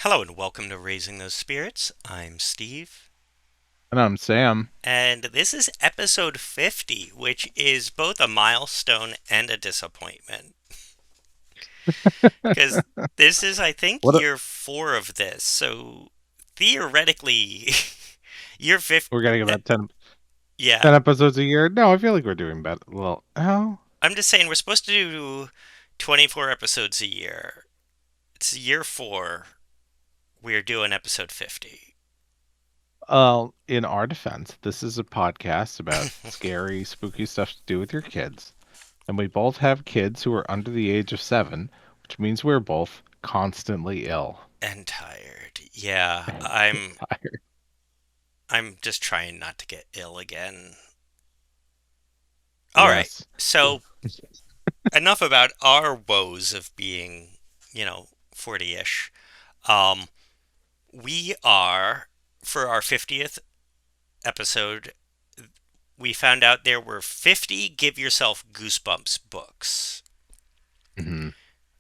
Hello and welcome to Raising Those Spirits. I'm Steve, And I'm Sam. and this is episode 50, which is both a milestone and a disappointment. Because this is, I think, What a, year four of this. So theoretically, year 50. we're getting about Yeah, 10 episodes a year. No, I feel like we're doing better. Well, I'm just saying we're supposed to do 24 episodes a year. It's year four. We're doing episode 50. in our defense, this is a podcast about scary, spooky stuff to do with your kids. And we both have kids who are under the age of 7, which means we're both constantly ill. And tired. Yeah, And I'm tired. I'm just trying not to get ill again. All right. Yes. So, enough about our woes of being, 40-ish. Um, we are, for our 50th episode, we found out there were 50 Give Yourself Goosebumps books. hmm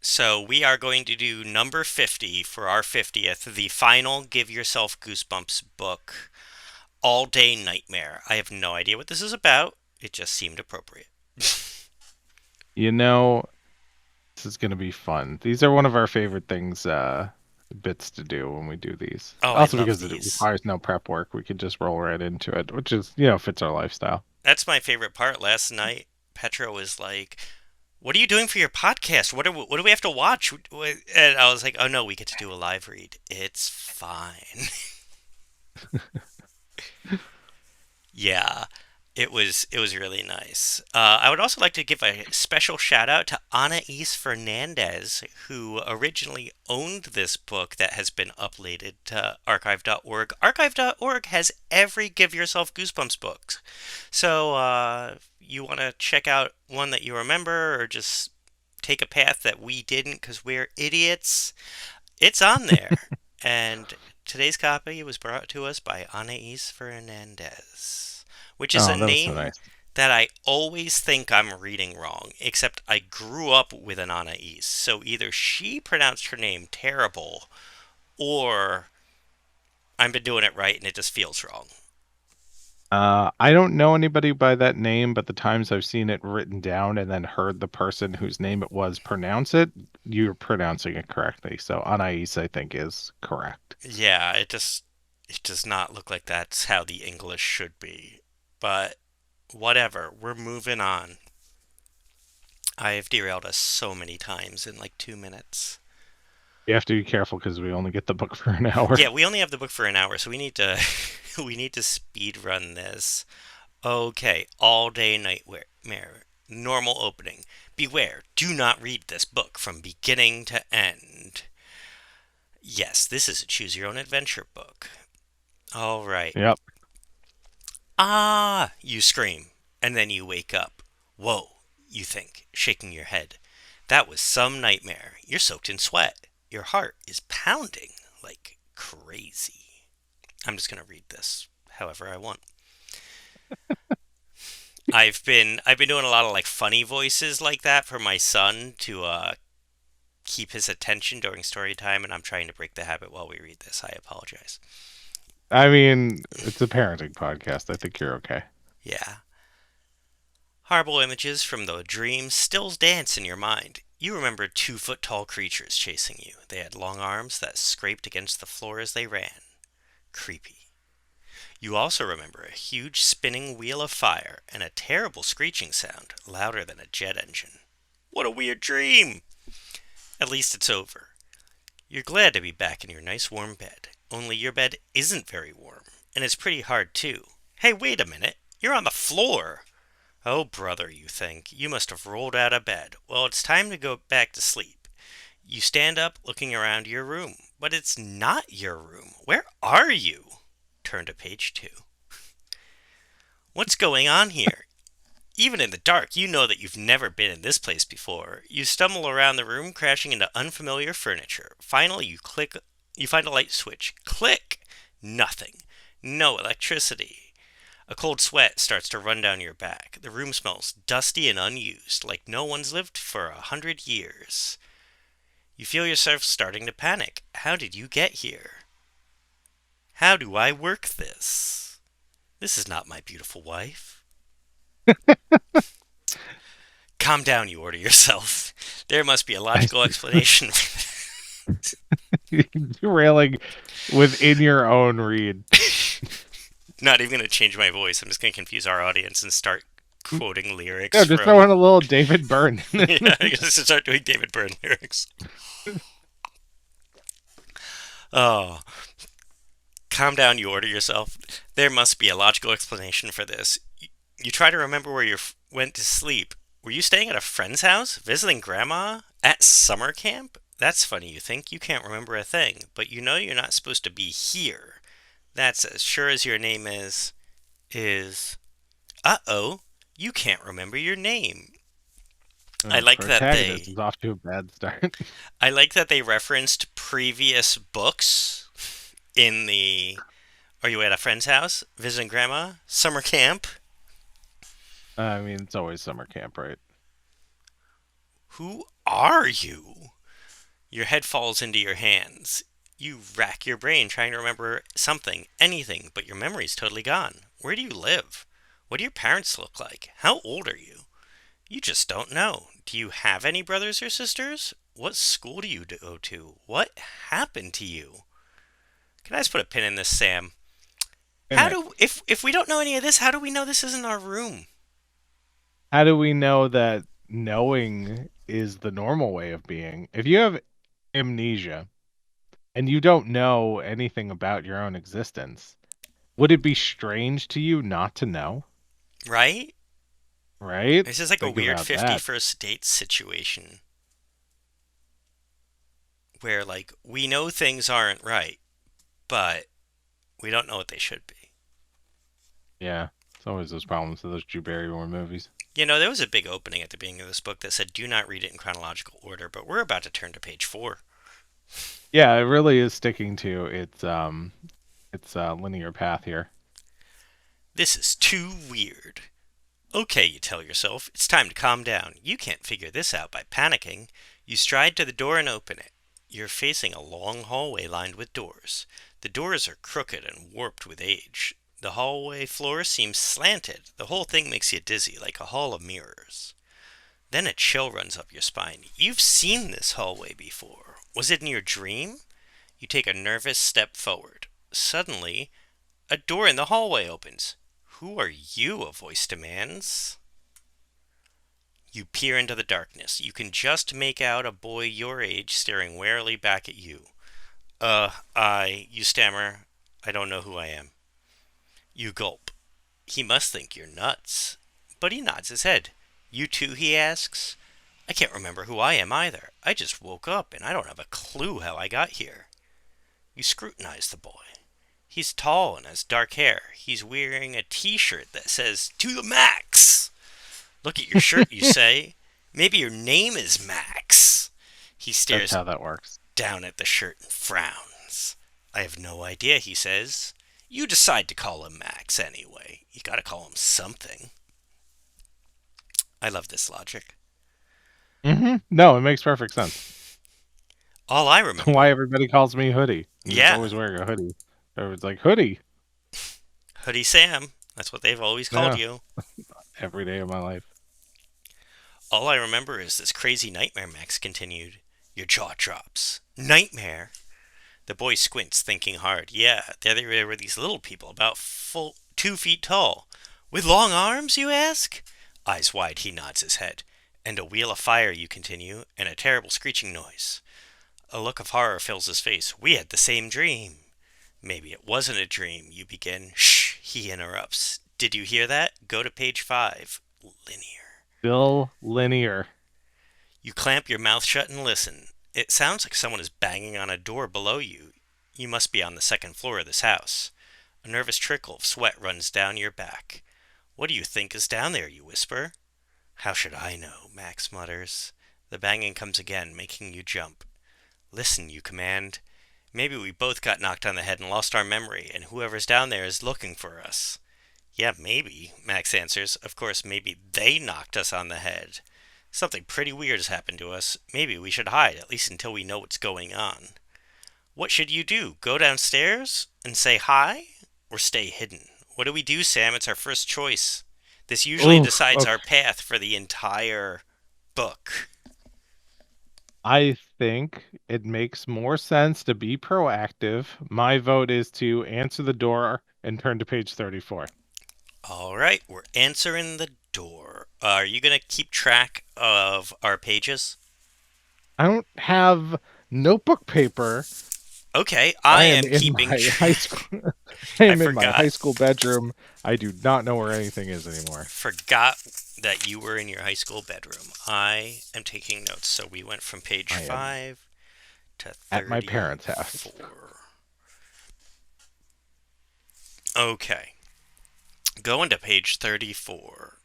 So, we are going to do number 50 for our 50th, the final Give Yourself Goosebumps book, All Day Nightmare. I have no idea what this is about. It just seemed appropriate. You know, this is going to be fun. These are one of our favorite things, bits to do when we do these. Oh, I Also love because it these. requires no prep work. We could just roll right into it, which is, fits our lifestyle. That's my favorite part. Last night, Petra was like, "What are you doing for your podcast? What do we have to watch?" And I was like, "Oh no, we get to do a live read. It's fine." Yeah, it was really nice. I would also like to give a special shout out to Anais Fernandez, who originally owned this book that has been uploaded to archive.org. Archive.org has every Give Yourself Goosebumps book. So you want to check out one that you remember or just take a path that we didn't because we're idiots, it's on there. And today's copy was brought to us by Anais Fernandez, which is a Oh, that was so name nice. that I always think I'm reading wrong, except I grew up with an Anais. So either she pronounced her name terrible or I've been doing it right and it just feels wrong. I don't know anybody by that name, but the times I've seen it written down and then heard the person whose name it was pronounce it, you're pronouncing it correctly. So Anais, I think, is correct. Yeah, it does not look like that's how the English should be. But whatever, we're moving on. I've derailed us so many times in like 2 minutes. You have to be careful because we only get the book for an hour. Yeah, we only have the book for an hour, so we need to we need to speed run this. Okay, all day nightmare. Normal opening. Beware, do not read this book from beginning to end. Yes, this is a choose your own adventure book. All right. Yep. Ah, you scream, and then you wake up. Whoa, you think, shaking your head. That was some nightmare. You're soaked in sweat. Your heart is pounding like crazy. I'm just going to read this however I want. I've been doing a lot of like funny voices like that for my son to keep his attention during story time, and I'm trying to break the habit while we read this. I apologize. I mean, it's a parenting podcast. I think you're okay. Yeah. Horrible images from the dream still dance in your mind. You remember 2 foot tall creatures chasing you. They had long arms that scraped against the floor as they ran. Creepy. You also remember a huge spinning wheel of fire and a terrible screeching sound, louder than a jet engine. What a weird dream! At least it's over. You're glad to be back in your nice warm bed. Only your bed isn't very warm, and it's pretty hard too. Hey, wait a minute. You're on the floor! Oh, brother, you think. You must have rolled out of bed. Well, it's time to go back to sleep. You stand up, looking around your room. But it's not your room. Where are you? Turn to page 2. What's going on here? Even in the dark, you know that you've never been in this place before. You stumble around the room, crashing into unfamiliar furniture. Finally, you find a light switch. Click! Nothing. No electricity. A cold sweat starts to run down your back. The room smells dusty and unused, like no one's lived for 100 years. You feel yourself starting to panic. How did you get here? How do I work this? This is not my beautiful wife. Calm down, you order yourself. There must be a I logical explanation. derailing within your own read. Not even going to change my voice. I'm just going to confuse our audience and start quoting No, lyrics just throw from. in a little David Byrne. Yeah, I guess to start doing David Byrne lyrics. Oh, calm down, you order yourself. There must be a logical explanation for this. You try to remember where you went to sleep. Were you staying at a friend's house? Visiting grandma? At summer camp? That's funny, you think. You can't remember a thing, but you know you're not supposed to be here. That's as sure as your name is. Uh-oh, you can't remember your name. I Oh, like that protagonist they is off to a bad start. I like that they referenced previous books in the Are you at a friend's house? Visiting grandma? Summer camp? I mean, it's always summer camp, right? Who are you? Your head falls into your hands. You rack your brain trying to remember something, anything, but your memory's totally gone. Where do you live? What do your parents look like? How old are you? You just don't know. Do you have any brothers or sisters? What school do you go to? What happened to you? Can I just put a pin in this, Sam? In How it. do if we don't know any of this, how do we know this isn't our room? How do we know that knowing is the normal way of being? If you have amnesia and you don't know anything about your own existence, would it be strange to you not to know? Right? Right? This is like a Think weird about that. 51st date situation where like we know things aren't right, but we don't know what they should be. Yeah. It's always those problems with those Drew Barrymore movies. You know, there was a big opening at the beginning of this book that said do not read it in chronological order, but we're about to turn to page 4. Yeah, it really is sticking to its linear path here. This is too weird. Okay, you tell yourself, it's time to calm down. You can't figure this out by panicking. You stride to the door and open it. You're facing a long hallway lined with doors. The doors are crooked and warped with age. The hallway floor seems slanted. The whole thing makes you dizzy, like a hall of mirrors. Then a chill runs up your spine. You've seen this hallway before. Was it in your dream? You take a nervous step forward. Suddenly, a door in the hallway opens. Who are you? A voice demands. You peer into the darkness. You can just make out a boy your age staring warily back at you. You stammer. I don't know who I am. You gulp. He must think you're nuts. But he nods his head. You too, he asks. I can't remember who I am either. I just woke up and I don't have a clue how I got here. You scrutinize the boy. He's tall and has dark hair. He's wearing a t-shirt that says, "To the max!" Look at your shirt, you say. Maybe your name is Max. He That's stares how that works. down at the shirt and frowns. I have no idea, he says. You decide to call him Max anyway. You gotta call him something. I love this logic. No, it makes perfect sense. All I Why remember. everybody calls me Hoodie. I'm just Yeah, always wearing a hoodie. Everyone's like, Hoodie. Hoodie Sam. That's what they've always called Yeah, you. every day of my life. All I remember is this crazy nightmare, Max continued. Your jaw drops. Nightmare? The boy squints, thinking hard. Yeah, there were these little people, about full 2 feet tall. With long arms, you ask? Eyes wide, he nods his head. And a wheel of fire, you continue, and a terrible screeching noise. A look of horror fills his face. We had the same dream. Maybe it wasn't a dream, you begin. Shh, he interrupts. Did you hear that? Go to page 5. Linear. Still linear. You clamp your mouth shut and listen. It sounds like someone is banging on a door below you. You must be on the second floor of this house. A nervous trickle of sweat runs down your back. What do you think is down there? You whisper. How should I know? Max mutters. The banging comes again, making you jump. Listen, you command. Maybe we both got knocked on the head and lost our memory, and whoever's down there is looking for us. Yeah, maybe, Max answers. Of course, maybe they knocked us on the head. Something pretty weird has happened to us. Maybe we should hide, at least until we know what's going on. What should you do? Go downstairs and say hi? Or stay hidden? What do we do, Sam? It's our first choice. This usually Oof. decides our Okay. path for the entire book. I think it makes more sense to be proactive. My vote is to answer the door and turn to page 34. All right, we're answering the door. Are you going to keep track of our pages? I don't have notebook paper. Okay, I I am am in keeping my high track. school. I I am in my forgot high school bedroom. I do not know where anything is anymore. forgot that you were in your high school bedroom. I am taking notes. So we went from page I am 5 to at my parents' house. 34. Okay. Going to page 34.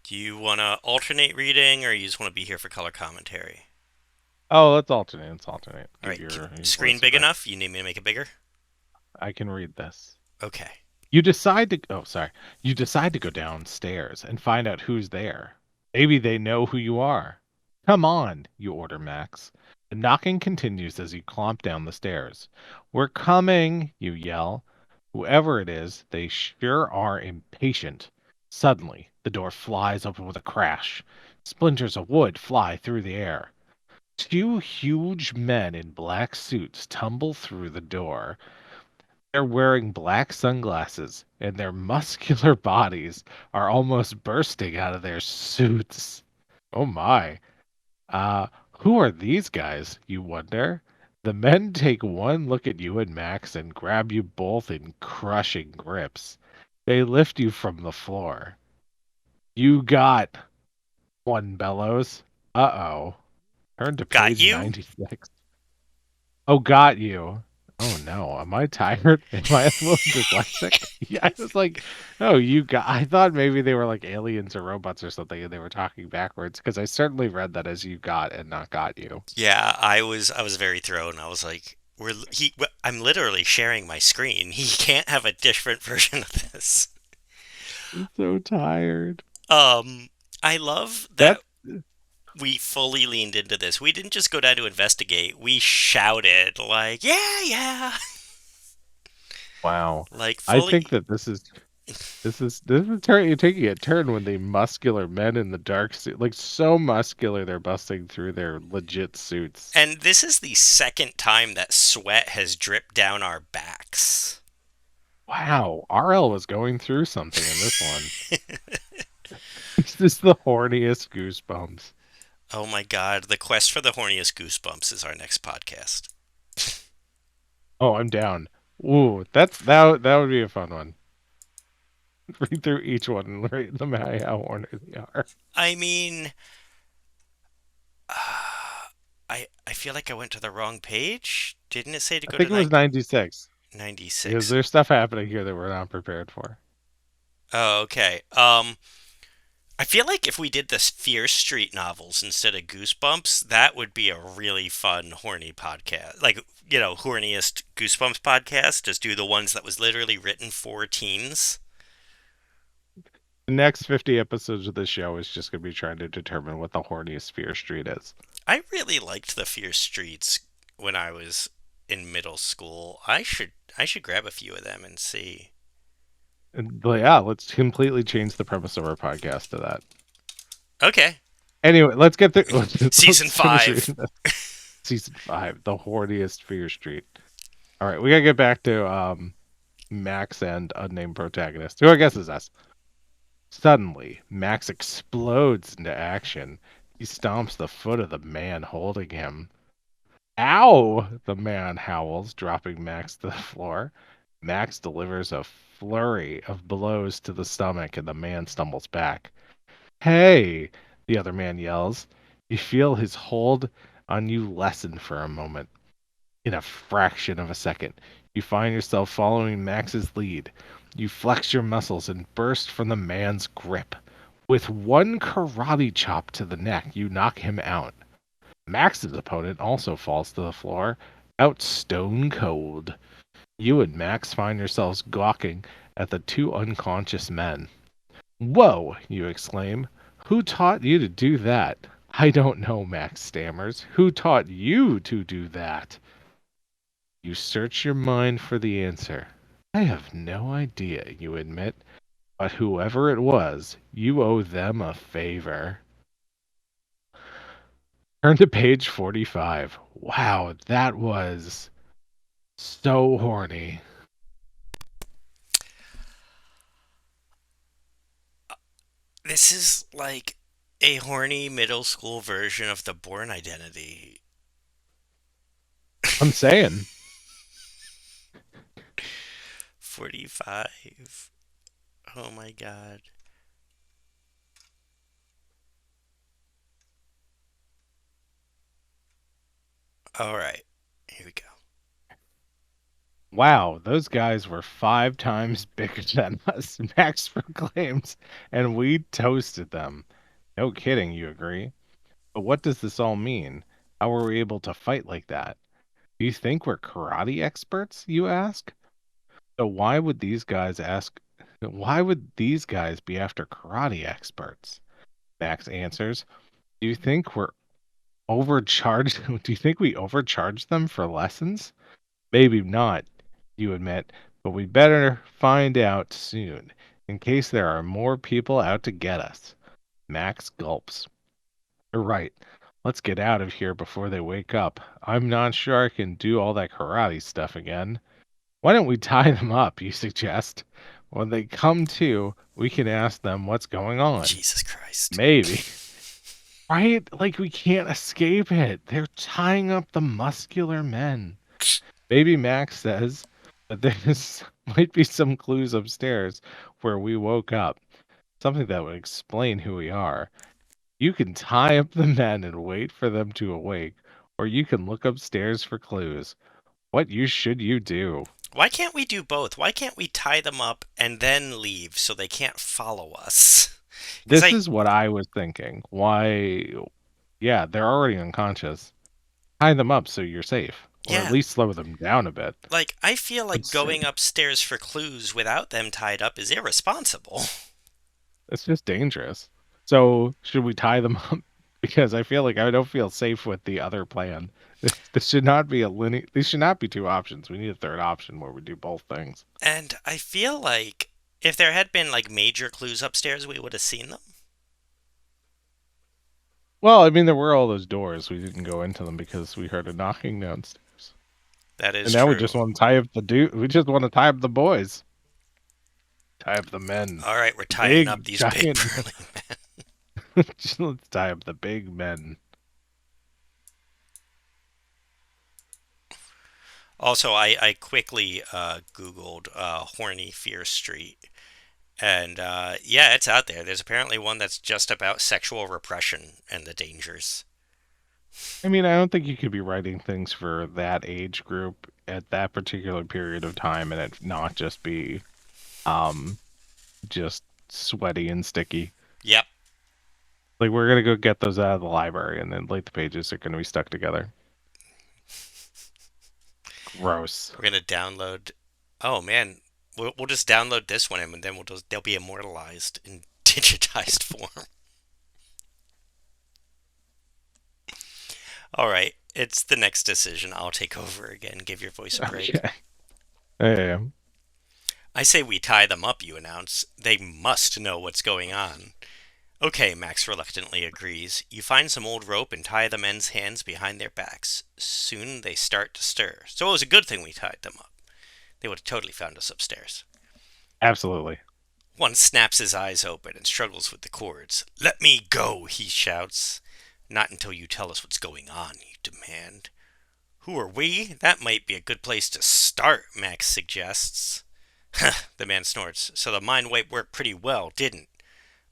Do you want to alternate reading or you just want to be here for color commentary? Oh, let's alternate. Let's alternate. All Give right, your screen voice a big break. enough? You need me to make it bigger? I can read this. Okay. You decide to, oh, sorry. You decide to go downstairs and find out who's there. Maybe they know who you are. Come on, you order Max. The knocking continues as you clomp down the stairs. We're coming, you yell. Whoever it is, they sure are impatient. Suddenly, the door flies open with a crash. Splinters of wood fly through the air. Two huge men in black suits tumble through the door. They're wearing black sunglasses, and their muscular bodies are almost bursting out of their suits. Oh my. Uh, who are these guys, you wonder? The men take one look at you and Max and grab you both in crushing grips. They lift you from the floor. You got one bellows. Uh-oh. Turn to Got page you? 96. Oh, got you. Oh no, am I tired? Am I a little dyslexic? Yeah, I was like, oh, you got. I thought maybe they were like aliens or robots or something, and they were talking backwards because I certainly read that as you got and not got you. Yeah, I was very thrown. I was like, I'm literally sharing my screen. He can't have a different version of this. I'm so tired. Um, I love that That's we fully leaned into this. We didn't just go down to investigate. We shouted like, "Yeah, yeah!" wow. Like I think fully. that this is turn you're taking a turn when the muscular men in the dark suit, like so muscular, they're busting through their legit suits. And this is the second time that sweat has dripped down our backs. Wow, RL was going through something in this one. This is the horniest goosebumps. Oh my god, the quest for the horniest goosebumps is our next podcast. Oh, I'm down. Ooh, that would be a fun one. Read through each one and rate them how horny they are. I mean, I feel like I went to the wrong page. Didn't it say to I go to think it was 96 because 96? there's stuff happening here that we're not prepared for. Oh, okay. I feel like if we did the Fear Street novels instead of Goosebumps, that would be a really fun horny podcast. Like, horniest Goosebumps podcast. Just do the ones that was literally written for teens. The next 50 episodes of the show is just going to be trying to determine what the horniest Fear Street is. I really liked the Fear Streets when I was in middle school. I should grab a few of them and see. But yeah, let's completely change the premise of our podcast to that. Okay, Anyway, let's get through. season Let's finish 5. reading this. Season 5, the horniest Fear Street. All right, we gotta get back to Max and unnamed protagonist, who I guess is us. Suddenly, Max explodes into action. He stomps the foot of the man holding him. Ow! The man howls, dropping Max to the floor. Max delivers a flurry of blows to the stomach, and the man stumbles back. Hey! The other man yells. You feel his hold on you lessen for a moment. In a fraction of a second, you find yourself following Max's lead. You flex your muscles and burst from the man's grip. With one karate chop to the neck, you knock him out. Max's opponent also falls to the floor, out stone cold. You and Max find yourselves gawking at the two unconscious men. Whoa, you exclaim. Who taught you to do that? I don't know, Max stammers. Who taught you to do that? You search your mind for the answer. I have no idea, you admit, but whoever it was, you owe them a favor. Turn to page 45. Wow, that was so horny. This is like a horny middle school version of the Born Identity. I'm saying. 45. Oh my god. Alright, here we go. Wow, those guys were 5 times bigger than us, Max proclaims, and we toasted them. No kidding, you agree? But what does this all mean? How were we able to fight like that? Do you think we're karate experts, you ask? So why would these guys be after karate experts? Max answers, do you think we're overcharged? Do you think we overcharged them for lessons? Maybe not, you admit, but we better find out soon, in case there are more people out to get us. Max gulps. You're right. Let's get out of here before they wake up. I'm not sure I can do all that karate stuff again. Why don't we tie them up, you suggest? When they come to, we can ask them what's going on. Jesus Christ. Maybe. Right? Like we can't escape it. They're tying up the muscular men. Baby Max says that there's might be some clues upstairs where we woke up, something that would explain who we are. You can tie up the men and wait for them to awake, or you can look upstairs for clues. What you should you do? Why can't we do both? Why can't we tie them up and then leave so they can't follow us? Because This is what I was thinking. Why? Yeah, they're already unconscious. Tie them up so you're safe, or at yeah, least slow them down a bit. I feel like It's going upstairs for clues without them tied up is irresponsible. it's just dangerous. So should we tie them up? Because I feel like I don't feel safe with the other plan. This should not be a linear. These should not be two options. We need a third option where we do both things. And I feel like if there had been like major clues upstairs, we would have seen them. Well, I mean, there were all those doors. We didn't go into them because we heard a knocking downstairs. That And is now we true. just want to tie up the dude. We just want to tie up the boys. Tie up the men. All right, we're The tying up big, these big giant burly men. men. Just let's tie up the big men. Also, I quickly Googled Horny Fear Street. And yeah, it's out there. There's apparently one that's just about sexual repression and the dangers. I mean, I don't think you could be writing things for that age group at that particular period of time and it not just be um just sweaty and sticky. Yep, Like we're gonna go get those out of the library and then like the pages are gonna be stuck together. Gross. we're gonna download. Oh man, we'll just download this one and then they'll be immortalized in digitized form. All right, it's the next decision. I'll take over again. Give your voice a break. Okay. Yeah. I say we tie them up, you announce. They must know what's going on. Okay, Max reluctantly agrees. You find some old rope and tie the men's hands behind their backs. Soon they start to stir. So it was a good thing we tied them up. They would have totally found us upstairs. Absolutely. One snaps his eyes open and struggles with the cords. Let me go, he shouts. Not until you tell us what's going on, you demand. Who are we? That might be a good place to start, Max suggests. The man snorts. So the mind wipe worked pretty well, didn't?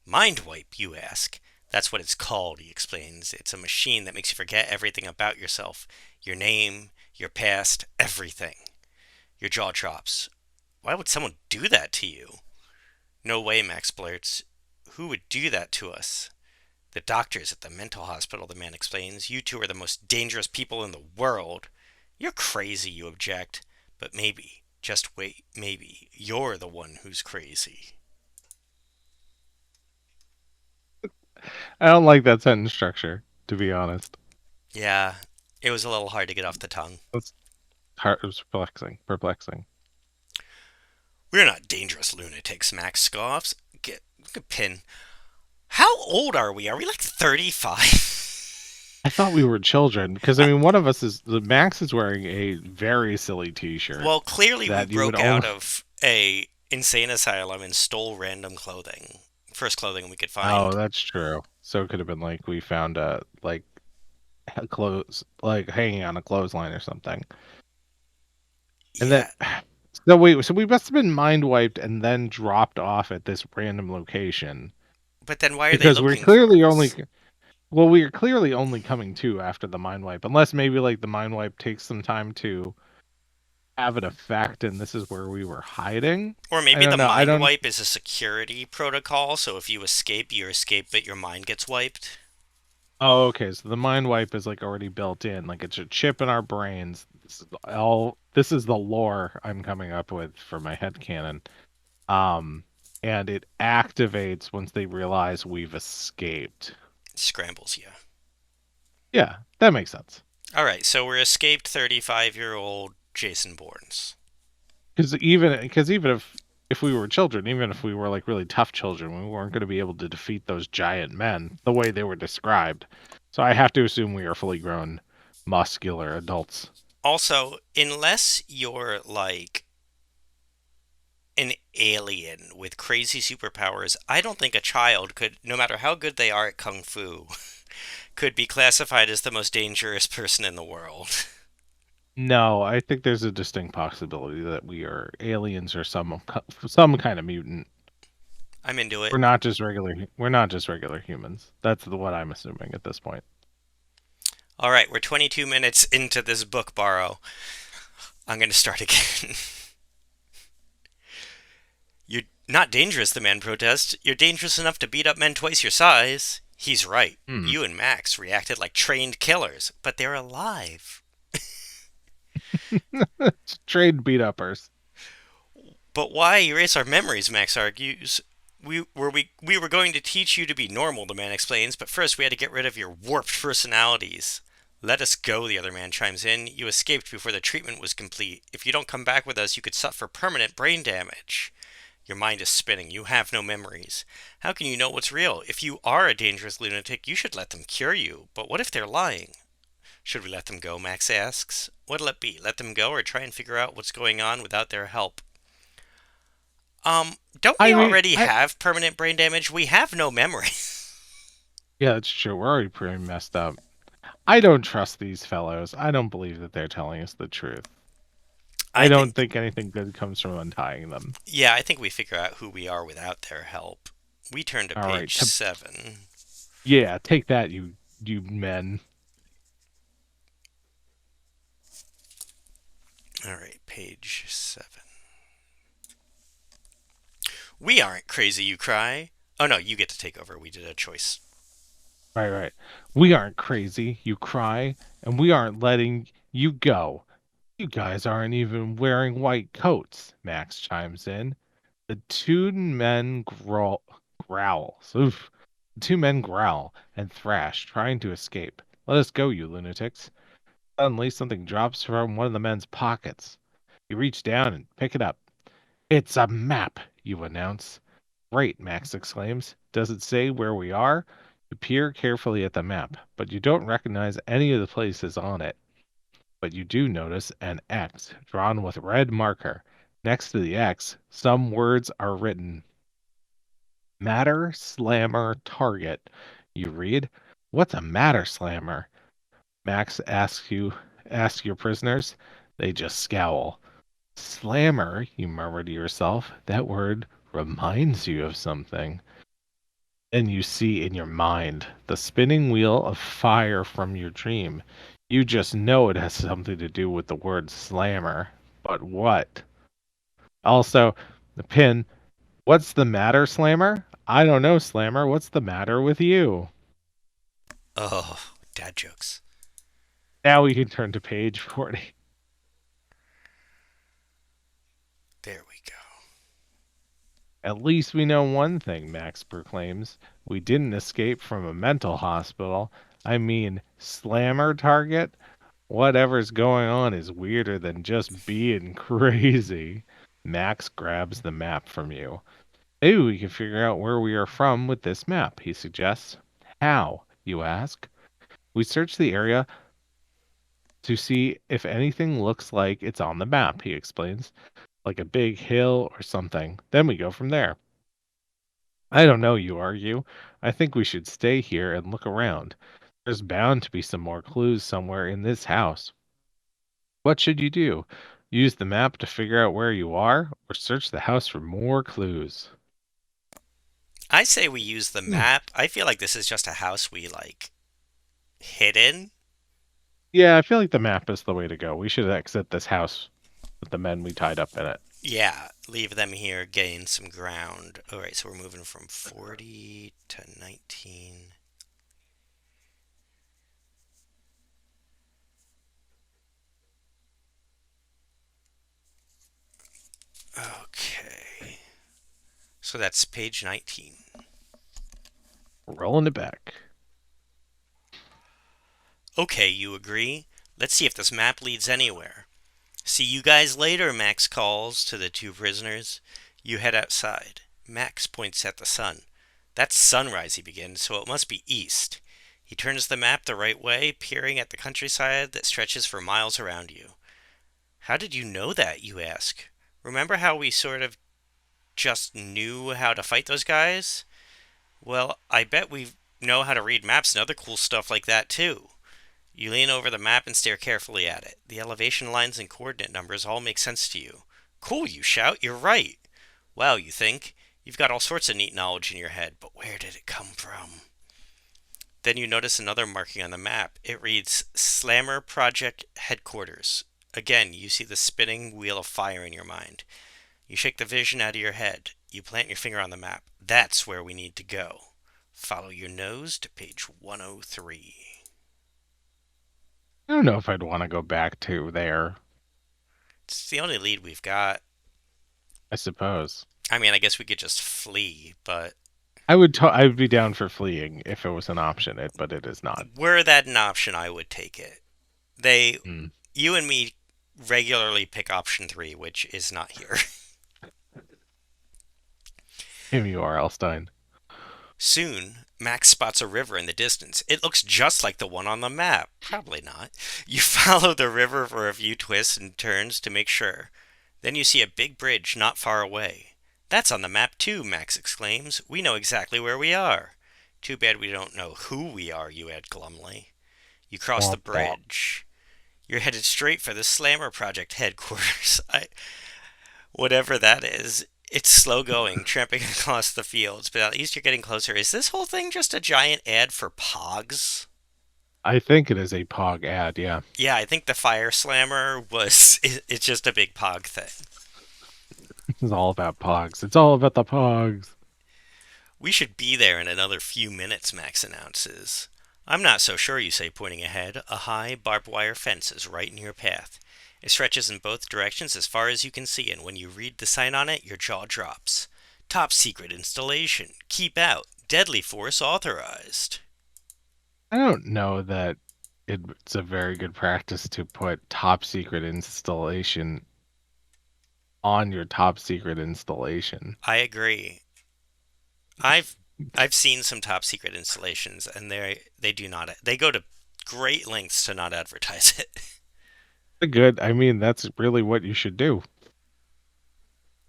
Mind wipe, you ask. That's what it's called, he explains. It's a machine that makes you forget everything about yourself. Your name, your past, everything. Your jaw drops. Why would someone do that to you? No way, Max blurts. Who would do that to us? The doctors at the mental hospital, the man explains. You two are the most dangerous people in the world. You're crazy, you object. But maybe, just wait, maybe, you're the one who's crazy. I don't like that sentence structure, to be honest. Yeah, it was a little hard to get off the tongue. It's hard, it was perplexing. Perplexing. We're not dangerous lunatics, Max scoffs. Get pin. How old are we? Are we like 35? I thought we were children because I mean, one of us is the Max is wearing a very silly T-shirt Well, clearly we that you would broke out only. of a insane asylum and stole random clothing. First clothing we could Oh, find. that's true. So it could have been like we found like clothes like hanging on a clothesline or something, and then Yeah, no wait, so we must have been mind wiped and then dropped off at this random location but then why are they because we're looking for clearly only us? well, we are clearly only coming to after the mind wipe, unless maybe like the mind wipe takes some time to have an effect, and this is where we were hiding. Or I maybe don't the know. I mind don't. wipe is a security protocol, so if you escape, but your mind gets wiped. Oh, okay. So the mind wipe is like already built in, like it's a chip in our brains. This is all. This is the lore I'm coming up with for my headcanon. Um, and it activates once they realize we've escaped. Scrambles you. Yeah, that makes sense. Alright, so we're escaped 35-year-old Jason Bournes. Because even if we were children, even if we were like really tough children, we weren't going to be able to defeat those giant men the way they were described. So I have to assume we are fully grown, muscular adults. Also, unless you're like an alien with crazy superpowers, I don't think a child could, no matter how good they are at kung fu, could be classified as the most dangerous person in the world. No, I think there's a distinct possibility that we are aliens or some kind of mutant. I'm into it. We're not just regular humans. That's what I'm assuming at this point. All right, we're 22 minutes into this book borrow. I'm going to start again. You're not dangerous, the man protests. You're dangerous enough to beat up men twice your size. He's right. Hmm. You and Max reacted like trained killers, but they're alive. Trade beat uppers. But why erase our memories, Max argues. We were going to teach you to be normal, the man explains, but first we had to get rid of your warped personalities. Let us go, the other man chimes in. You escaped before the treatment was complete. If you don't come back with us, you could suffer permanent brain damage. Your mind is spinning. You have no memories. How can you know what's real? If you are a dangerous lunatic, you should let them cure you. But what if they're lying? Should we let them go, Max asks. What'll it be? Let them go or try and figure out what's going on without their help? Don't we I mean, already have permanent brain damage? We have no memory. yeah, that's true. We're already pretty messed up. I don't trust these fellows. I don't believe that they're telling us the truth. I I don't think, think anything good comes from untying them. yeah, I think we figure out who we are without their help. We turn to All right. page 7. Yeah, take that, you men. All right, page 7. We aren't crazy, you cry. Oh no, you get to take over. We did a choice. Right, right. We aren't crazy, you cry, and we aren't letting you go. You guys aren't even wearing white coats, Max chimes in. The two men growls. Oof. The two men growl and thrash, trying to escape. Let us go, you lunatics. Suddenly, something drops from one of the men's pockets. You reach down and pick it up. It's a map, you announce. Great, Max exclaims. Does it say where we are? You peer carefully at the map, but you don't recognize any of the places on it. But you do notice an X drawn with red marker. Next to the X, some words are written. Matter Slammer Target. You read, "What's a Matter Slammer?" Max asks your prisoners. They just scowl. Slammer, you murmur to yourself. That word reminds you of something. Then you see in your mind the spinning wheel of fire from your dream. You just know it has something to do with the word slammer. But what? Also, the pin. What's the matter, Slammer? I don't know, Slammer. What's the matter with you? Oh, dad jokes. Now we can turn to page 40. There we go. At least we know one thing, Max proclaims. We didn't escape from a mental hospital. I mean, slammer target? Whatever's going on is weirder than just being crazy. Max grabs the map from you. Maybe we can figure out where we are from with this map, he suggests. How, you ask? We search the area to see if anything looks like it's on the map, he explains, like a big hill or something. Then we go from there. I don't know, you argue. I think we should stay here and look around. There's bound to be some more clues somewhere in this house. What should you do? Use the map to figure out where you are, or search the house for more clues? I say we use the Hmm. map. I feel like this is just a house we like hidden. Yeah, I feel like the map is the way to go. We should exit this house with the men we tied up in it. Yeah, leave them here, gain some ground. All right, so we're moving from 40 to 19. Okay. So that's page 19. Rolling it back. Okay, you agree? Let's see if this map leads anywhere. See you guys later, Max calls to the two prisoners. You head outside. Max points at the sun. That's sunrise, he begins, so it must be east. He turns the map the right way, peering at the countryside that stretches for miles around you. How did you know that, you ask? Remember how we sort of just knew how to fight those guys? Well, I bet we know how to read maps and other cool stuff like that too. You lean over the map and stare carefully at it. The elevation lines and coordinate numbers all make sense to you. Cool, you shout, you're right. Wow, you think. You've got all sorts of neat knowledge in your head, but where did it come from? Then you notice another marking on the map. It reads Slammer Project Headquarters. Again, you see the spinning wheel of fire in your mind. You shake the vision out of your head. You plant your finger on the map. That's where we need to go. Follow your nose to page 103. I don't know if I'd want to go back to there, It's the only lead we've got. I suppose. I mean, I guess we could just flee, but I would be down for fleeing if it was an option, but it is not. were that an option, I would take it. They, Hmm. you and me regularly pick option three, which is not here. Give you r.l.stine. Soon, Max spots a river in the distance. It looks just like the one on the map. Probably not. You follow the river for a few twists and turns to make sure. Then you see a big bridge not far away. That's on the map too, Max exclaims. We know exactly where we are. Too bad we don't know who we are, you add glumly. You cross the Womp womp. bridge. You're headed straight for the Slammer Project headquarters. Whatever that is. It's slow going, tramping across the fields, but at least you're getting closer. Is this whole thing just a giant ad for Pogs? I think it is a Pog ad, yeah. Yeah, I think the Fire Slammer was. It's just a big Pog thing. It's all about Pogs. It's all about the Pogs. We should be there in another few minutes, Max announces. I'm not so sure, you say, pointing ahead. A high, barbed wire fence is right in your path. It stretches in both directions as far as you can see, and when you read the sign on it, your jaw drops. Top secret installation. Keep out. Deadly force authorized. I don't know that it's a very good practice to put top secret installation on your top secret installation. I agree. I've I've seen some top secret installations, and they do not. They go to great lengths to not advertise it. I mean, that's really what you should do.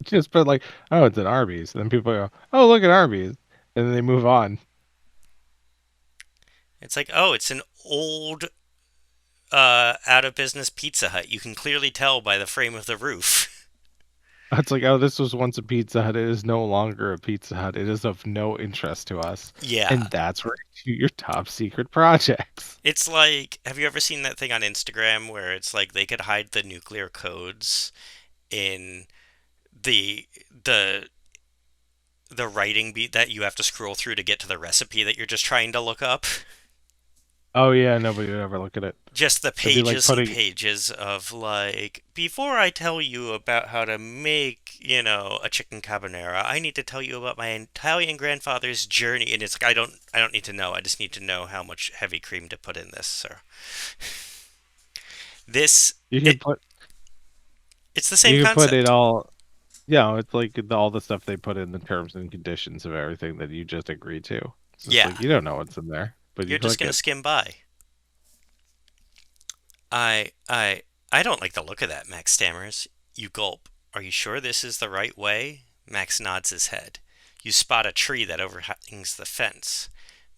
Just put like, oh, it's an Arby's. Then people go, oh, look at Arby's. And then they move on. It's like, oh, it's an old out of business Pizza Hut. You can clearly tell by the frame of the roof. It's like, oh, this was once a Pizza Hut. It is no longer a Pizza Hut. It is of no interest to us. Yeah. And that's where you do your top secret projects. It's like, have you ever seen that thing on Instagram where it's like they could hide the nuclear codes in the the the writing beat that you have to scroll through to get to the recipe that you're just trying to look up? Oh yeah, nobody would ever look at it. Just the It'd be like pages and putting. pages of like, before I tell you about how to make, a chicken carbonara, I need to tell you about my Italian grandfather's journey. And it's like, I don't need to know. I just need to know how much heavy cream to put in this, sir. This, You it, could put. it's the same You could put it concept. all. Yeah, it's like all the stuff they put in the terms and conditions of everything that you just agreed to. It's just Yeah, like you don't know what's in there, but you you're just click gonna it. skim by. I, I, I don't like the look of that, Max stammers. You gulp. Are you sure this is the right way? Max nods his head. You spot a tree that overhangs the fence.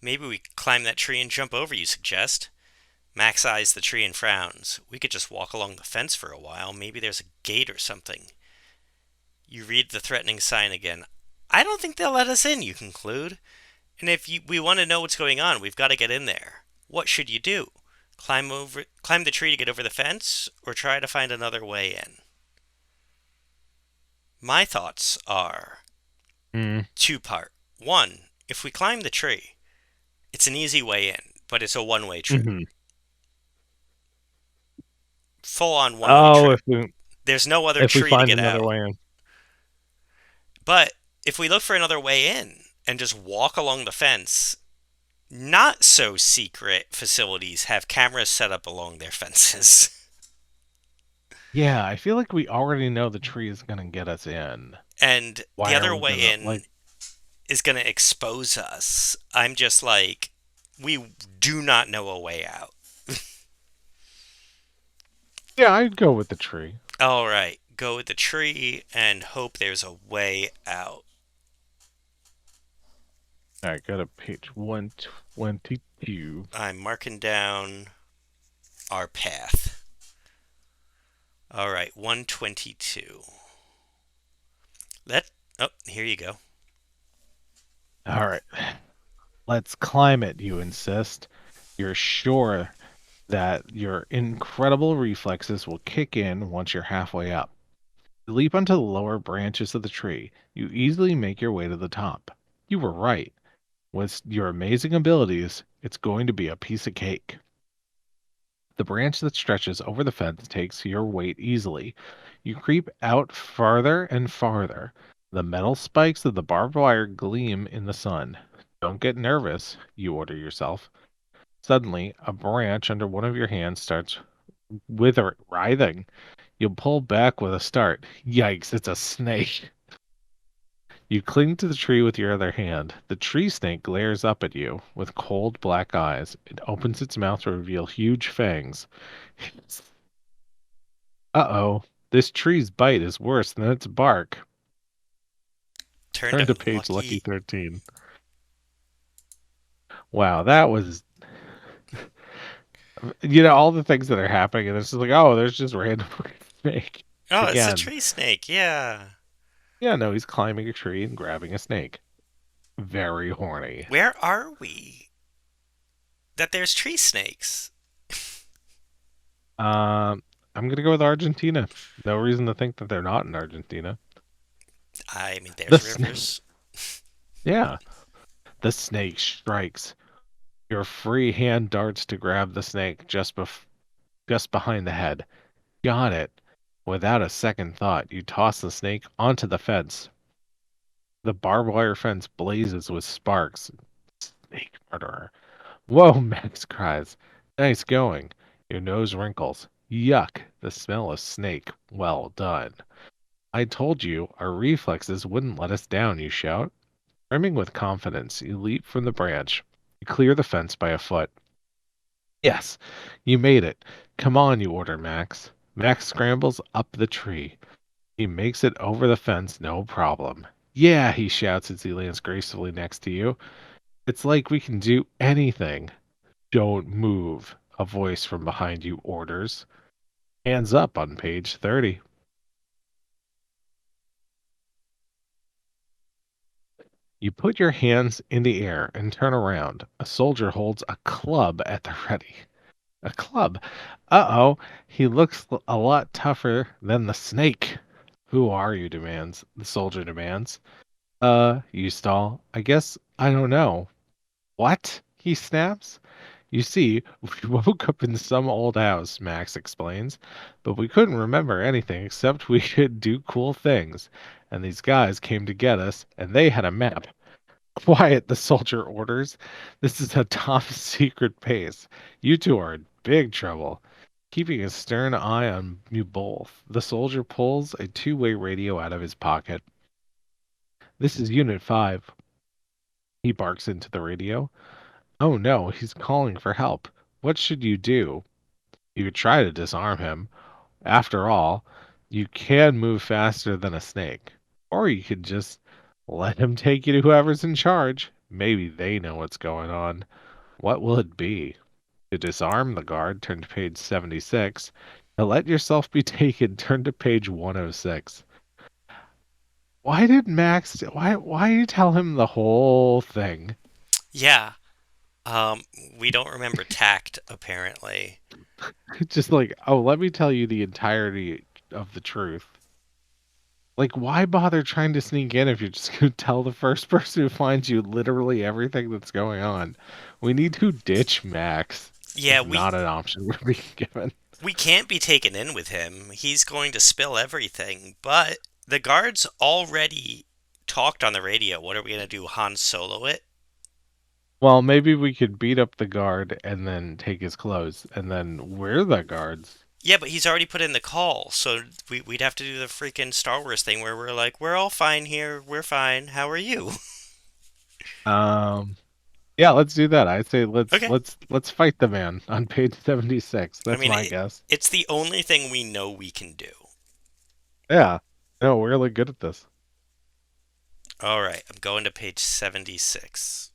Maybe we climb that tree and jump over, you suggest. Max eyes the tree and frowns. We could just walk along the fence for a while. Maybe there's a gate or something. You read the threatening sign again. I don't think they'll let us in, you conclude. And if we want to know what's going on, we've got to get in there. What should you do? Climb the tree to get over the fence, or try to find another way in? My thoughts are Mm. two-part. One, if we climb the tree, it's an easy way in, but it's a one-way trip. Hmm. Full-on one-way Oh, trip. There's no other if we tree to find get another out. way in. But if we look for another way in and just walk along the fence, not so secret facilities have cameras set up along their fences. Yeah, I feel like we already know the tree is gonna get us in. And the Why are other we way gonna in like? is going to expose us. I'm just like, we do not know a way out. Yeah, I'd go with the tree. All right, go with the tree and hope there's a way out. All right, go to page 122. I'm marking down our path. All right, 122. Let Oh, here you go. All right, let's climb it. You insist. You're sure that your incredible reflexes will kick in once you're halfway up. You leap onto the lower branches of the tree. You easily make your way to the top. You were right. With your amazing abilities, it's going to be a piece of cake. The branch that stretches over the fence takes your weight easily. You creep out farther and farther. The metal spikes of the barbed wire gleam in the sun. Don't get nervous, you order yourself. Suddenly, a branch under one of your hands starts writhing. You pull back with a start. Yikes, it's a snake. You cling to the tree with your other hand. The tree snake glares up at you with cold black eyes. It opens its mouth to reveal huge fangs. Uh-oh, this tree's bite is worse than its bark. Turned Turn to page Lucky unlucky. 13. Wow, that was, all the things that are happening, and it's just like, oh, there's just random snake. Oh, it's a Again. tree snake. Yeah. Yeah, no, he's climbing a tree and grabbing a snake. Very horny. Where are we? That there's tree snakes. Um, I'm gonna go with Argentina. No reason to think that they're not in Argentina. I mean, The there's snake. rivers. Yeah. The snake strikes. Your free hand darts to grab the snake just behind the head. Got it. Without a second thought, you toss the snake onto the fence. The barbed wire fence blazes with sparks. Snake murderer. Whoa, Max cries. Nice going. Your nose wrinkles. Yuck. The smell of snake. Well done. I told you our reflexes wouldn't let us down, you shout. Brimming with confidence, you leap from the branch. You clear the fence by a foot. Yes, you made it. Come on, you order Max. Max scrambles up the tree. He makes it over the fence, no problem. Yeah, he shouts as he lands gracefully next to you. It's like we can do anything. Don't move, a voice from behind you orders. Hands up on page 30. You put your hands in the air and turn around. A soldier holds a club at the ready. A club? Uh-oh, he looks a lot tougher than the snake. Who are you, demands. The soldier demands. You stall. I guess I don't know. What? He snaps. You see, we woke up in some old house, Max explains, but we couldn't remember anything except we could do cool things. And these guys came to get us, and they had a map. Quiet, the soldier orders. This is a top secret base. You two are in big trouble. Keeping a stern eye on you both, the soldier pulls a two-way radio out of his pocket. This is Unit 5. He barks into the radio. Oh no, he's calling for help. What should you do? You could try to disarm him. After all, you can move faster than a snake. Or you could just let him take you to whoever's in charge. Maybe they know what's going on. What will it be? To disarm the guard, turn to page 76. To let yourself be taken, turn to page 106. Why did you tell him the whole thing? Yeah. We don't remember tact, apparently. Just like, oh, let me tell you the entirety of the truth. Like, why bother trying to sneak in if you're just going to tell the first person who finds you literally everything that's going on? We need to ditch Max. Yeah, It's not an option we're being given. we can't be taken in with him. He's going to spill everything. But the guards already talked on the radio. What are we going to do? Han Solo it? Well, maybe we could beat up the guard and then take his clothes, and then we're the guards. Yeah, but he's already put in the call, so we'd have to do the freaking Star Wars thing where we're like, we're all fine here, we're fine. How are you? Um, yeah, let's do that. I say Okay. let's fight the man on page 76. I That's mean, my guess. it's the only thing we know we can do. Yeah. No, we're really good at this. All right, I'm going to page 76.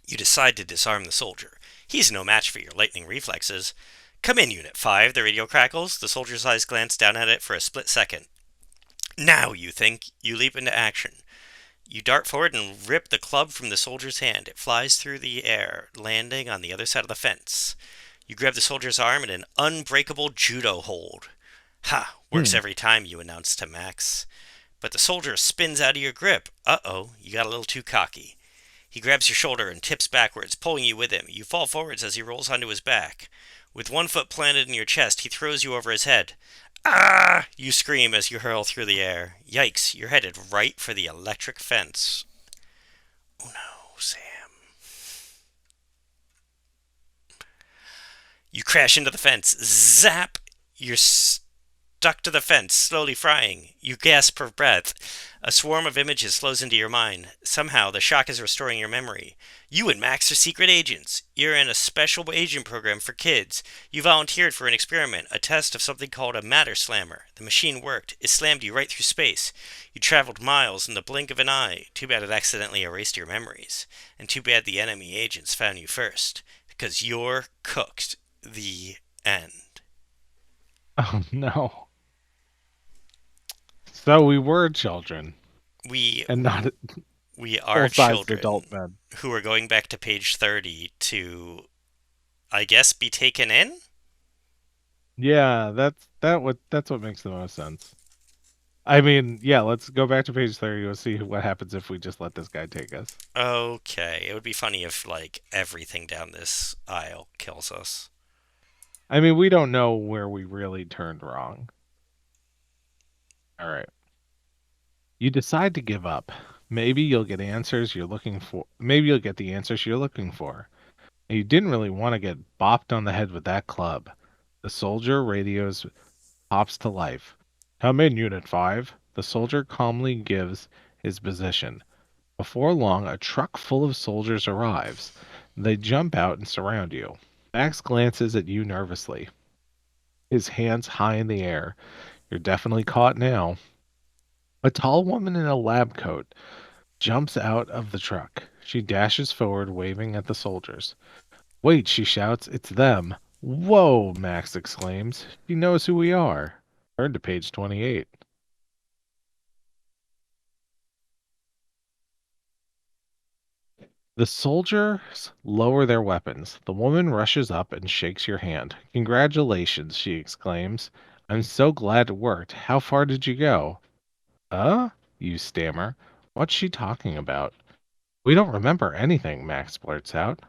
You decide to disarm the soldier. He's no match for your lightning reflexes. Come in, Unit 5, the radio crackles. The soldier's eyes glance down at it for a split second. Now, you think. You leap into action. You dart forward and rip the club from the soldier's hand. It flies through the air, landing on the other side of the fence. You grab the soldier's arm in an unbreakable judo hold. Ha! Works Hmm. every time, you announce to Max. But the soldier spins out of your grip. Uh-oh, you got a little too cocky. He grabs your shoulder and tips backwards, pulling you with him. You fall forwards as he rolls onto his back. With one foot planted in your chest, he throws you over his head. Ah! You scream as you hurl through the air. Yikes, you're headed right for the electric fence. Oh no, Sam. You crash into the fence. Zap! You're stuck to the fence, slowly frying. You gasp for breath. A swarm of images flows into your mind. Somehow, the shock is restoring your memory. You and Max are secret agents. You're in a special agent program for kids. You volunteered for an experiment, a test of something called a matter slammer. The machine worked. It slammed you right through space. You traveled miles in the blink of an eye. Too bad it accidentally erased your memories. And too bad the enemy agents found you first. Because you're cooked. The end. Oh no. So we were children We and not we are full-sized adult children men. who are going back to page 30 to, I guess, be taken in? Yeah, that's what makes the most sense. I mean, yeah, let's go back to page 30. Let's see what happens if we just let this guy take us. Okay, it would be funny if, like, everything down this aisle kills us. I mean, we don't know where we really turned wrong. All right. You decide to give up. Maybe you'll get the answers you're looking for. And you didn't really want to get bopped on the head with that club. The soldier radios pops to life. Come in, Unit 5. The soldier calmly gives his position. Before long, a truck full of soldiers arrives. They jump out and surround you. Max glances at you nervously, his hands high in the air. You're definitely caught now. A tall woman in a lab coat jumps out of the truck. She dashes forward, waving at the soldiers. Wait, she shouts, it's them. Whoa, Max exclaims. She knows who we are. Turn to page 28. The soldiers lower their weapons. The woman rushes up and shakes your hand. Congratulations, she exclaims. I'm so glad it worked. How far did you go? You stammer. What's she talking about? We don't remember anything, Max blurts out.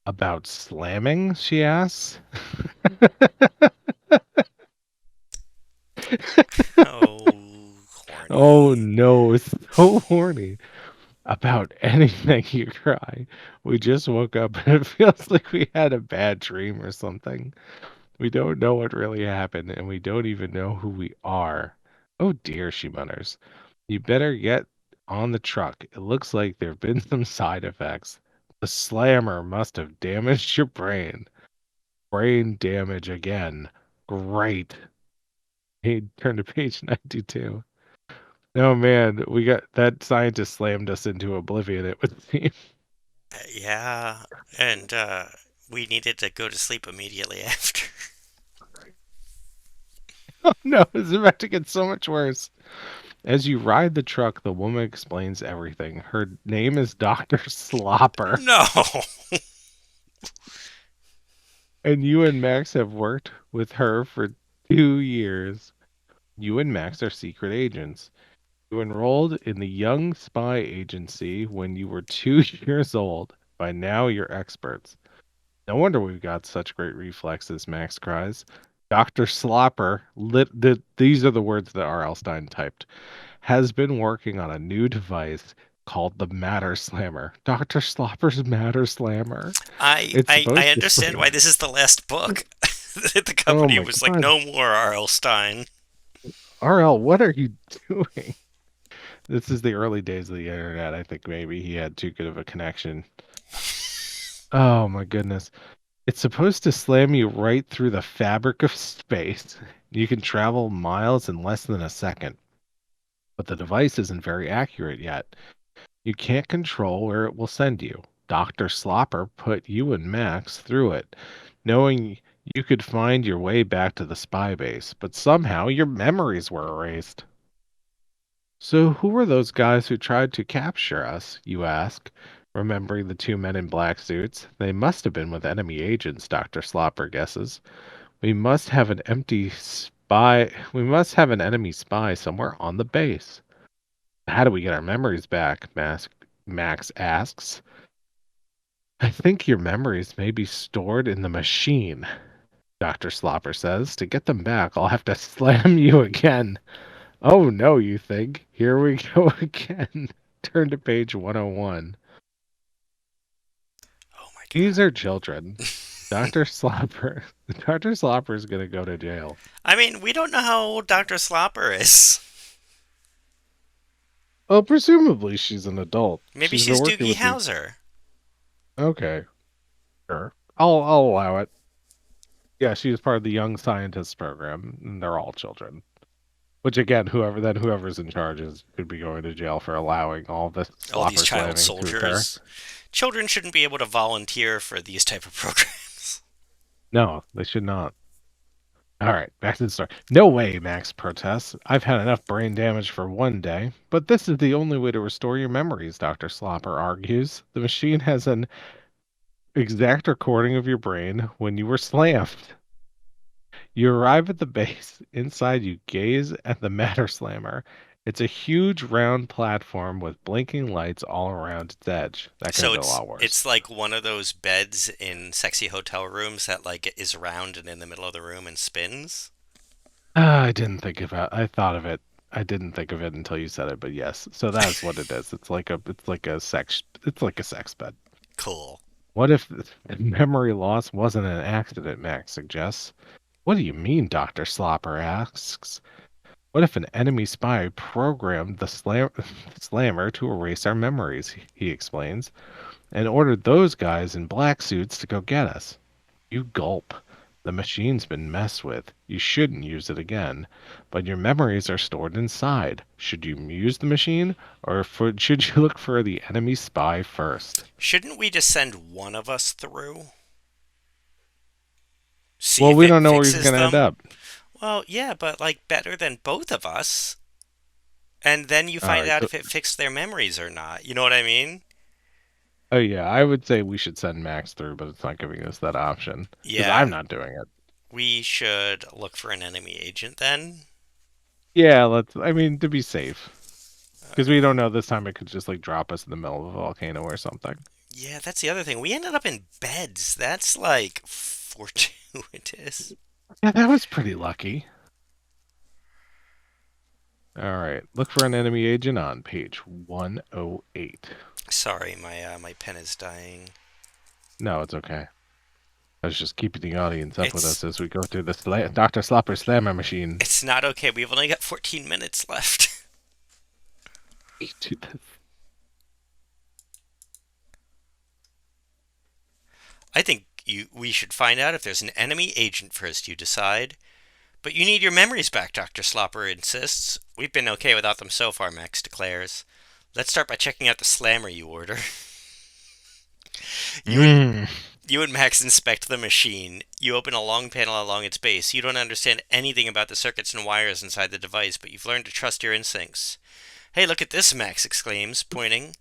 About slamming? She asks. Oh, Oh horny. no, it's so horny. About anything, you cry. We just woke up and it feels like we had a bad dream or something. We don't know what really happened, and we don't even know who we are. Oh dear, she mutters. You better get on the truck. It looks like there have been some side effects. The slammer must have damaged your brain. Brain damage again. Great. He turned to page 92. Oh man, we got that scientist slammed us into oblivion, it would seem. Yeah, and we needed to go to sleep immediately after. Oh no, it's about to get so much worse. As you ride the truck, the woman explains everything. Her name is Dr. Slopper, No. and you and Max have worked with her for 2 years. You and Max are secret agents. You enrolled in the Young Spy Agency when you were 2 years old. By now, you're experts. No wonder we've got such great reflexes, Max cries. Dr. Slopper, these are the words that r.l.stine typed, has been working on a new device called the Matter Slammer. Dr. Slopper's Matter Slammer. It's I supposed to understand why slam. this is the last book. The Oh company my was like, god. no more r.l.stine. RL, what are you doing? This is the early days of the internet. I think maybe he had too good of a connection. Oh my goodness. It's supposed to slam you right through the fabric of space. You can travel miles in less than a second, but the device isn't very accurate yet. You can't control where it will send you. Dr. Slopper put you and Max through it, knowing you could find your way back to the spy base, but somehow your memories were erased. So, who were those guys who tried to capture us? You ask, remembering the two men in black suits. They must have been with enemy agents, Dr. Slopper guesses. We must have an empty spy. We must have an enemy spy somewhere on the base. How do we get our memories back? Max asks. I think your memories may be stored in the machine, Dr. Slopper says. To get them back, I'll have to slam you again. Oh no, you think? Here we go again. Turn to page 101. Oh my These are god. children. Dr. Slopper. Dr. Slopper is going to go to jail. I mean, we don't know how old Dr. Slopper is. Well, presumably she's an adult. Maybe She's been she's working Doogie with the. Howser. Okay, sure. I'll allow it. Yeah, she was part of the Young Scientists program, and they're all children. Which again, whoever's in charge is could be going to jail for allowing all this All these slopper child slamming to occur. soldiers. Children shouldn't be able to volunteer for these type of programs. No, they should not. All right, back to the story. No way, Max protests. I've had enough brain damage for one day, but this is the only way to restore your memories, Dr. Slopper argues. The machine has an exact recording of your brain when you were slammed. You arrive at the base. Inside, you gaze at the Matter Slammer. It's a huge round platform with blinking lights all around its edge. That could have So been a it's lot worse. it's like one of those beds in sexy hotel rooms that like is round and in the middle of the room and spins. I didn't think about. I thought of it. I didn't think of it until you said it, but yes. So that's what it is. It's like a sex bed. Cool. What if memory loss wasn't an accident? Max suggests. What do you mean? Doctor Slopper asks. What if an enemy spy programmed the slammer to erase our memories? He explains, and ordered those guys in black suits to go get us. You gulp. The machine's been messed with. You shouldn't use it again. But your memories are stored inside. Should you use the machine, or should you look for the enemy spy first? Shouldn't we just send one of us through? See Well, if we it don't know where he's fixes going to end them? up. Well, yeah, but like better than both of us. And then you All find right. out So, if it fixed their memories or not. You know what I mean? oh yeah, I would say we should send Max through, but it's not giving us that option because I'm Yeah, not doing it. we should look for an enemy agent then. Yeah, let's. I mean, to be safe. Because we don't know this time it could just like drop us in the middle of a volcano or something. Yeah, that's the other thing. We ended up in beds. That's like fortuitous. Yeah, that was pretty lucky. All right, look for an enemy agent on page 108. Sorry, my pen is dying. No, it's okay. I was just keeping the audience up with It's us as we go through the Dr. Slopper Slammer machine. it's not okay. We've only got 14 minutes left. I think we should find out if there's an enemy agent first, you decide. But you need your memories back, Dr. Slopper insists. We've been okay without them so far, Max declares. Let's start by checking out the slammer you order. You and Mm. you and Max inspect the machine. You open a long panel along its base. You don't understand anything about the circuits and wires inside the device, but you've learned to trust your instincts. Hey, look at this, Max exclaims, pointing.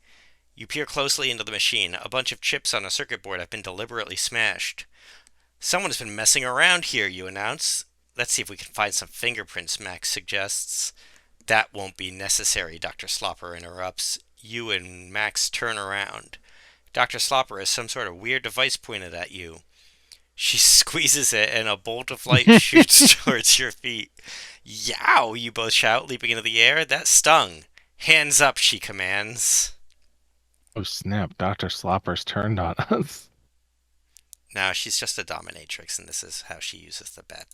You peer closely into the machine. A bunch of chips on a circuit board have been deliberately smashed. Someone's been messing around here, you announce. Let's see if we can find some fingerprints, Max suggests. That won't be necessary, Dr. Slopper interrupts. You and Max turn around. Dr. Slopper has some sort of weird device pointed at you. She squeezes it and a bolt of light shoots towards your feet. Yow! You both shout, leaping into the air. That stung. Hands up, she commands. Oh snap! Dr. Slopper's turned on us. Now she's just a dominatrix, and this is how she uses the bat.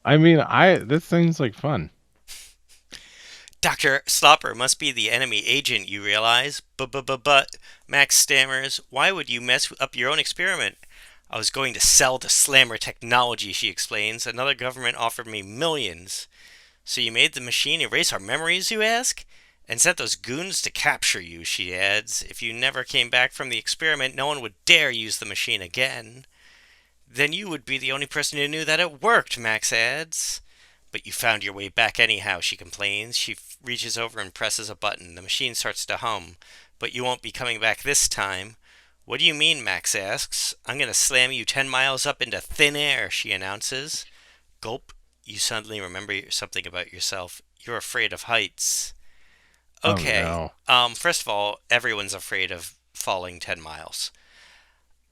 I mean, this seems like fun. Dr. Slopper must be the enemy agent, you realize. But, Max stammers, why would you mess up your own experiment? I was going to sell the slammer technology, she explains. Another government offered me millions. So you made the machine erase our memories, you ask? And sent those goons to capture you, she adds. If you never came back from the experiment, no one would dare use the machine again. Then you would be the only person who knew that it worked, Max adds. But you found your way back anyhow, she complains. She reaches over and presses a button. The machine starts to hum. But you won't be coming back this time. What do you mean, Max asks. I'm going to slam you 10 miles up into thin air, she announces. Gulp. You suddenly remember something about yourself. You're afraid of heights. Oh Okay. no. First of all, everyone's afraid of falling 10 miles.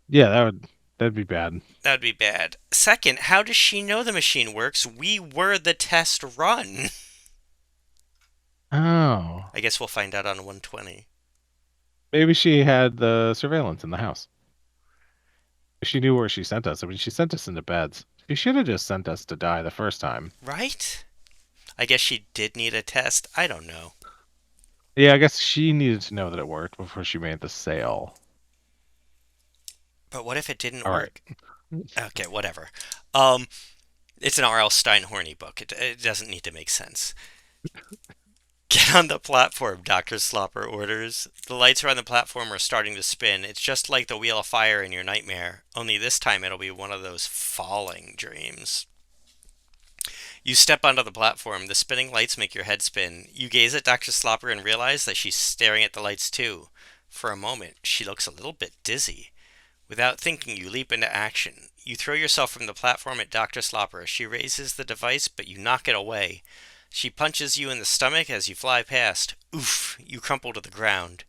Yeah, that'd be bad. That would be bad. Second, how does she know the machine works? We were the test run. Oh, I guess we'll find out on 120. maybe she had the surveillance in the house. She knew where she sent us. I mean, she sent us into beds. She should have just sent us to die the first time. Right? I guess she did need a test. I don't know. Yeah, I guess she needed to know that it worked before she made the sale. But what if it didn't All right. work? Okay, whatever. Um, it's an r.l.stine horny book. It doesn't need to make sense. Get on the platform, Dr. Slopper orders. The lights around the platform are starting to spin. It's just like the Wheel of Fire in your nightmare, only this time it'll be one of those falling dreams. You step onto the platform. The spinning lights make your head spin. You gaze at Dr. Slopper and realize that she's staring at the lights too. For a moment, she looks a little bit dizzy. Without thinking, you leap into action. You throw yourself from the platform at Dr. Slopper. She raises the device, but you knock it away. She punches you in the stomach as you fly past. Oof! You crumple to the ground.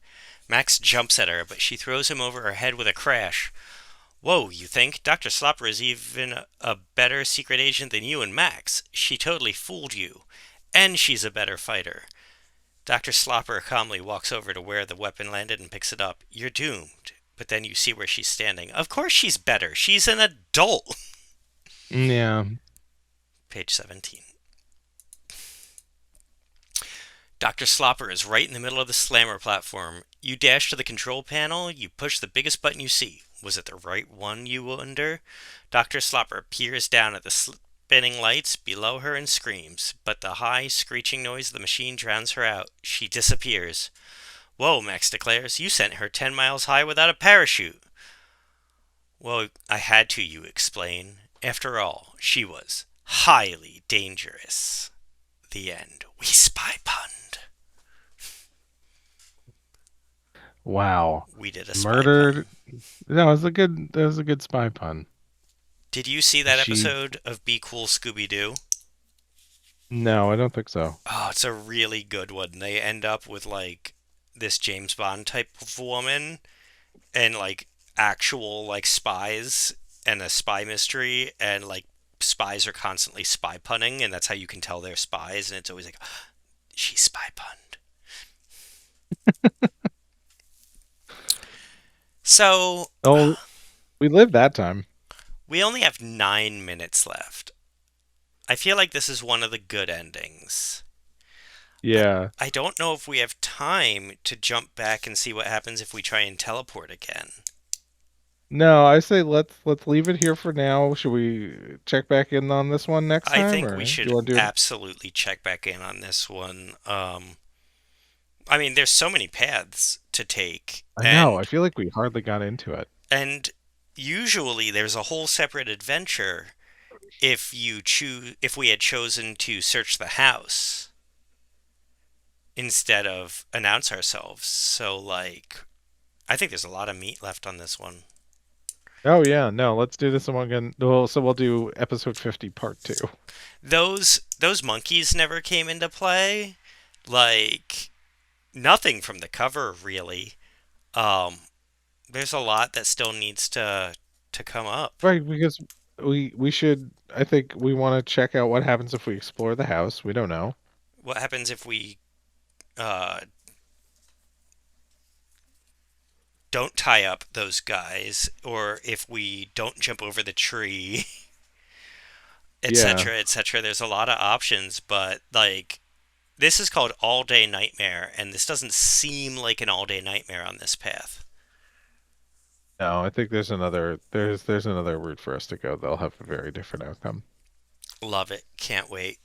Max jumps at her, but she throws him over her head with a crash. Whoa, you think? Dr. Slopper is even a better secret agent than you and Max. She totally fooled you. And she's a better fighter. Dr. Slopper calmly walks over to where the weapon landed and picks it up. You're doomed. But then you see where she's standing. Of course she's better. She's an adult. Yeah. Page 17. Dr. Slopper is right in the middle of the slammer platform. You dash to the control panel. You push the biggest button you see. Was it the right one, you wonder? Dr. Slopper peers down at the spinning lights below her and screams, but the high, screeching noise of the machine drowns her out. She disappears. Whoa, Max declares. You sent her 10 miles high without a parachute. Well, I had to, you explain. After all, she was highly dangerous. The end. We spy punned. Wow. We did a spy pun. Murdered. No, it was a good. That was a good spy pun. Did you see that She. episode of Be Cool Scooby Doo? No, I don't think so. Oh, it's a really good one. They end up with like this James Bond type of woman and like actual like spies and a spy mystery and like spies are constantly spy punning and that's how you can tell they're spies and it's always like she spy punned. So Oh, we lived that time. we only have 9 minutes left. I feel like this is one of the good endings. I, Yeah. I don't know if we have time to jump back and see what happens if we try and teleport again. No, I say let's leave it here for now. Should we check back in on this one next I time, think we or do should you want to do it? absolutely check back in on this one. I mean, there's so many paths to take, I know. I feel like we hardly got into it. and usually there's a whole separate adventure if we had chosen to search the house instead of announce ourselves. So like, I think there's a lot of meat left on this one. Oh yeah, no, let's do this one again. Well, so we'll do episode 50 part 2. Those monkeys never came into play. Like nothing from the cover really. Um, there's a lot that still needs to come up. Right, because we should I think we want to check out what happens if we explore the house. We don't know. What happens if we uh, don't tie up those guys, or if we don't jump over the tree, Yeah. etc., etc. There's a lot of options, but like this is called All Day Nightmare, and this doesn't seem like an all day nightmare on this path. No, I think there's another route for us to go. They'll have a very different outcome. Love it. Can't wait.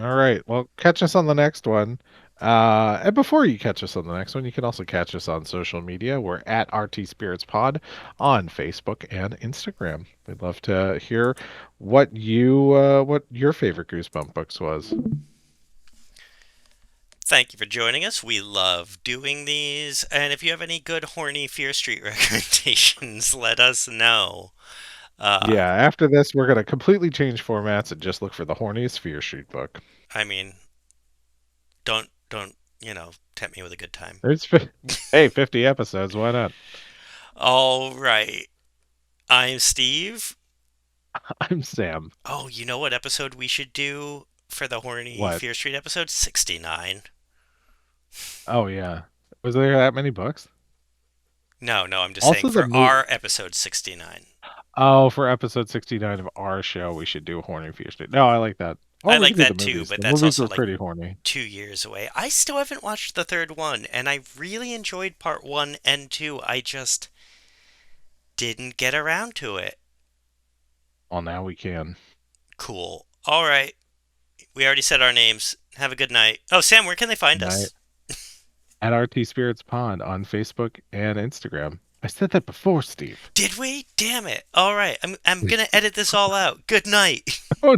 All right. Well, catch us on the next one. And before you catch us on the next one, you can also catch us on social media. We're at RT Spirits Pod on Facebook and Instagram. We'd love to hear what your favorite Goosebump books was. Thank you for joining us. We love doing these. And if you have any good horny Fear Street recommendations, let us know. Uh, Yeah, after this, we're gonna completely change formats and just look for the horniest Fear Street book. I mean, don't tempt me with a good time. There's, fi- hey, 50 episodes. Why not? All right. I'm Steve. I'm Sam. Oh, you know what episode we should do for the horny What? Fear Street episode? 69. Oh yeah. Was there that many books? No, no, I'm just saying Also, the for movie. our episode 69. Oh, for episode 69 of our show, we should do Horny Fear Street. No, I like that. Or I we like could do the that too, movies. but The that's movies also were like pretty horny. 2 years away. I still haven't watched the third one, and I really enjoyed part one and two. I just didn't get around to it. Well, now we can. Cool. All right. We already said our names. Have a good night. Oh, Sam, where can they find Night us? at RT Spirits Pond on Facebook and Instagram. I said that before, Steve. Did we? Damn it. All right. I'm going to edit this all out. Good night. Oh,